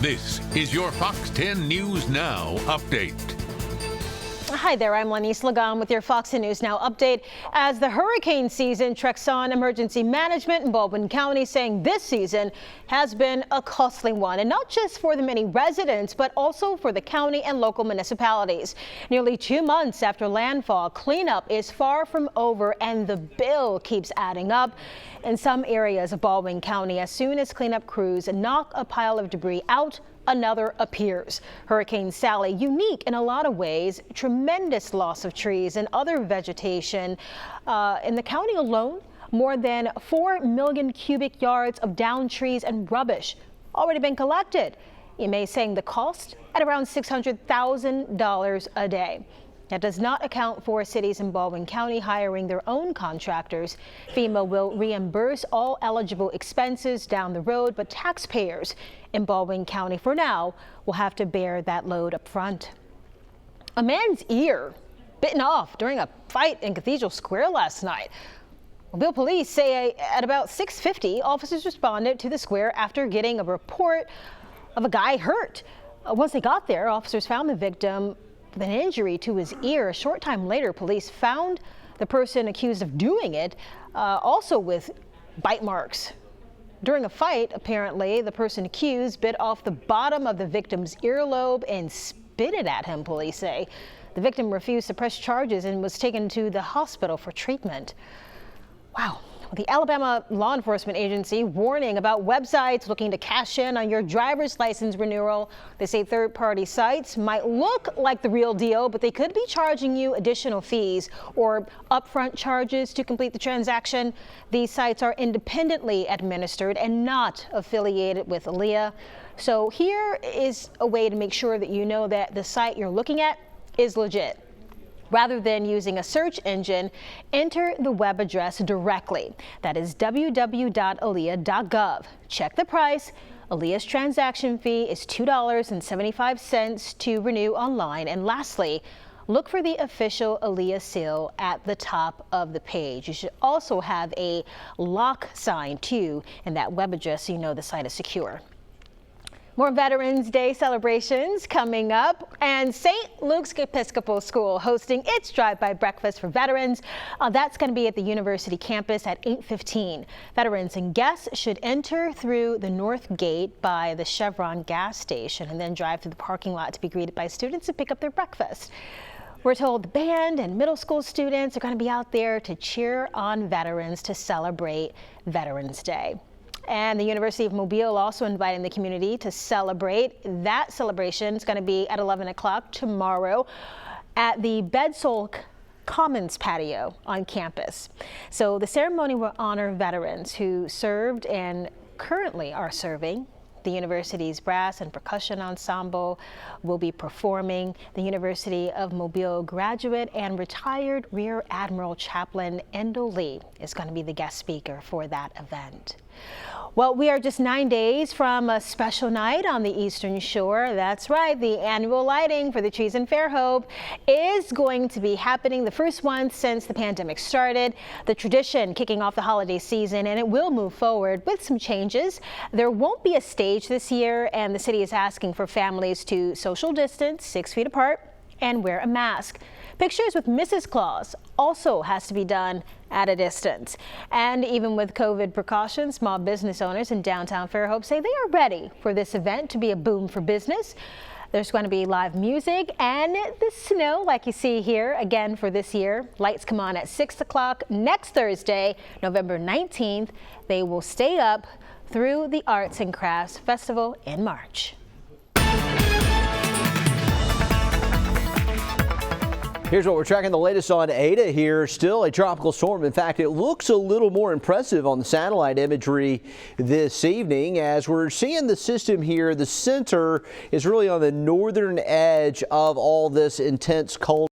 This is your Fox 10 News Now update. Hi there, I'm Lenise Lagan with your Fox 10 News Now update. As the hurricane season treks on, emergency management in Baldwin County saying this season has been a costly one, and not just for the many residents, but also for the county and local municipalities. Nearly 2 months after landfall, cleanup is far from over and the bill keeps adding up. In some areas of Baldwin County, as soon as cleanup crews knock a pile of debris out, another appears. Hurricane Sally, unique in a lot of ways, tremendous loss of trees and other vegetation. In the county alone, more than 4 million cubic yards of downed trees and rubbish already been collected. EMA saying the cost at around $600,000 a day. That does not account for cities in Baldwin County hiring their own contractors. FEMA will reimburse all eligible expenses down the road, but taxpayers in Baldwin County for now will have to bear that load up front. A man's ear bitten off during a fight in Cathedral Square last night. Mobile police say at about 6:50, officers responded to the square after getting a report of a guy hurt. Once they got there, officers found the victim with an injury to his ear. A short time later, police found the person accused of doing it, also with bite marks. During a fight, apparently, the person accused bit off the bottom of the victim's earlobe and spit it at him, police say. The victim refused to press charges and was taken to the hospital for treatment. Wow. The Alabama Law Enforcement Agency warning about websites looking to cash in on your driver's license renewal. They say third-party sites might look like the real deal, but they could be charging you additional fees or upfront charges to complete the transaction. These sites are independently administered and not affiliated with ALEA. So here is a way to make sure that you know that the site you're looking at is legit. Rather than using a search engine, enter the web address directly. That is www.alea.gov. Check the price. ALEA's transaction fee is $2.75 to renew online. And lastly, look for the official ALEA seal at the top of the page. You should also have a lock sign too in that web address so you know the site is secure. More Veterans Day celebrations coming up, and St. Luke's Episcopal School hosting its drive-by breakfast for veterans. That's going to be at the university campus at 8:15. Veterans and guests should enter through the north gate by the Chevron gas station and then drive through the parking lot to be greeted by students who pick up their breakfast. We're told the band and middle school students are going to be out there to cheer on veterans to celebrate Veterans Day. And the University of Mobile also inviting the community to celebrate. That celebration is going to be at 11 o'clock tomorrow at the Bedsole Commons patio on campus. So the ceremony will honor veterans who served and currently are serving. The university's brass and percussion ensemble will be performing. The University of Mobile graduate and retired Rear Admiral Chaplain Endo Lee is going to be the guest speaker for that event. Well, we are just 9 days from a special night on the Eastern Shore. That's right, the annual lighting for the trees in Fairhope is going to be happening, the first one since the pandemic started. The tradition kicking off the holiday season, and it will move forward with some changes. There won't be a stage this year, and the city is asking for families to social distance 6 feet apart and wear a mask. Pictures with Mrs. Claus also has to be done at a distance. And even with COVID precautions, small business owners in downtown Fairhope say they are ready for this event to be a boom for business. There's going to be live music and the snow like you see here again for this year. Lights come on at 6 o'clock next Thursday, November 19th. They will stay up through the Arts and Crafts Festival in March. Here's what we're tracking the latest on Ada here. Still a tropical storm. In fact, it looks a little more impressive on the satellite imagery this evening as we're seeing the system here. The center is really on the northern edge of all this intense cold.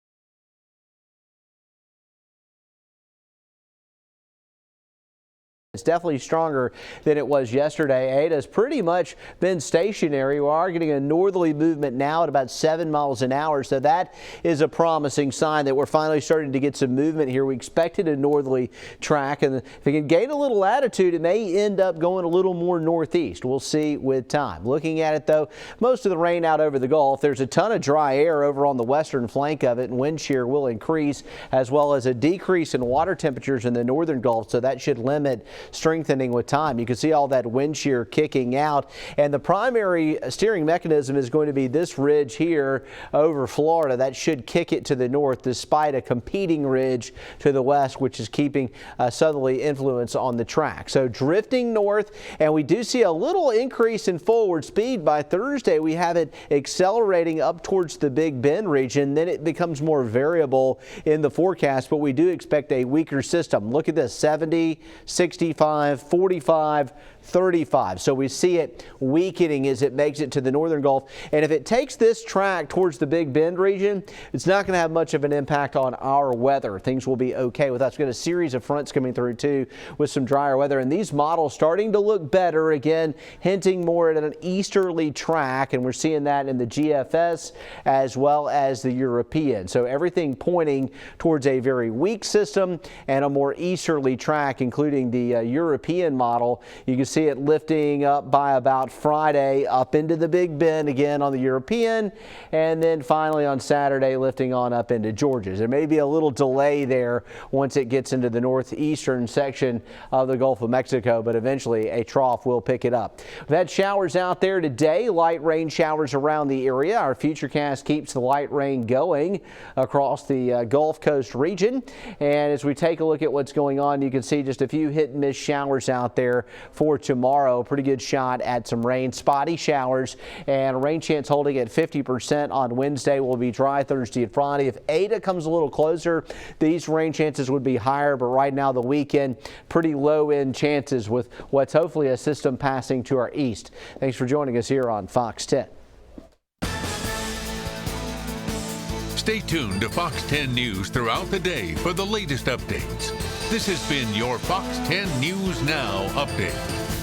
It's definitely stronger than it was yesterday. Ada's pretty much been stationary. We are getting a northerly movement now at about 7 miles an hour, so that is a promising sign that we're finally starting to get some movement here. We expected a northerly track, and if it can gain a little latitude, it may end up going a little more northeast. We'll see with time. Looking at it, though, most of the rain out over the Gulf. There's a ton of dry air over on the western flank of it, and wind shear will increase, as well as a decrease in water temperatures in the northern Gulf, so that should limit strengthening with time. You can see all that wind shear kicking out, and the primary steering mechanism is going to be this ridge here over Florida. That should kick it to the north despite a competing ridge to the west, which is keeping a southerly influence on the track. So drifting north, and we do see a little increase in forward speed. By Thursday, we have it accelerating up towards the Big Bend region. Then it becomes more variable in the forecast, but we do expect a weaker system. Look at this: 70, 65, 45, 35. So we see it weakening as it makes it to the northern Gulf. And if it takes this track towards the Big Bend region, it's not going to have much of an impact on our weather. Things will be okay with us. We've got a series of fronts coming through too with some drier weather, and these models starting to look better again, hinting more at an easterly track, and we're seeing that in the GFS as well as the European. So everything pointing towards a very weak system and a more easterly track, including the European model. You can see it lifting up by about Friday up into the Big Bend again on the European, and then finally on Saturday lifting on up into Georgia. There may be a little delay there once it gets into the northeastern section of the Gulf of Mexico, but eventually a trough will pick it up. We've had showers out there today, light rain showers around the area. Our futurecast keeps the light rain going across the Gulf Coast region, and as we take a look at what's going on, you can see just a few hit and miss showers out there for tomorrow. Pretty good shot at some rain, spotty showers, and a rain chance holding at 50% on Wednesday. Will be dry Thursday and Friday. If Ada comes a little closer, these rain chances would be higher, but right now the weekend, pretty low end chances with what's hopefully a system passing to our east. Thanks for joining us here on Fox 10. Stay tuned to Fox 10 News throughout the day for the latest updates. This has been your Fox 10 News Now update.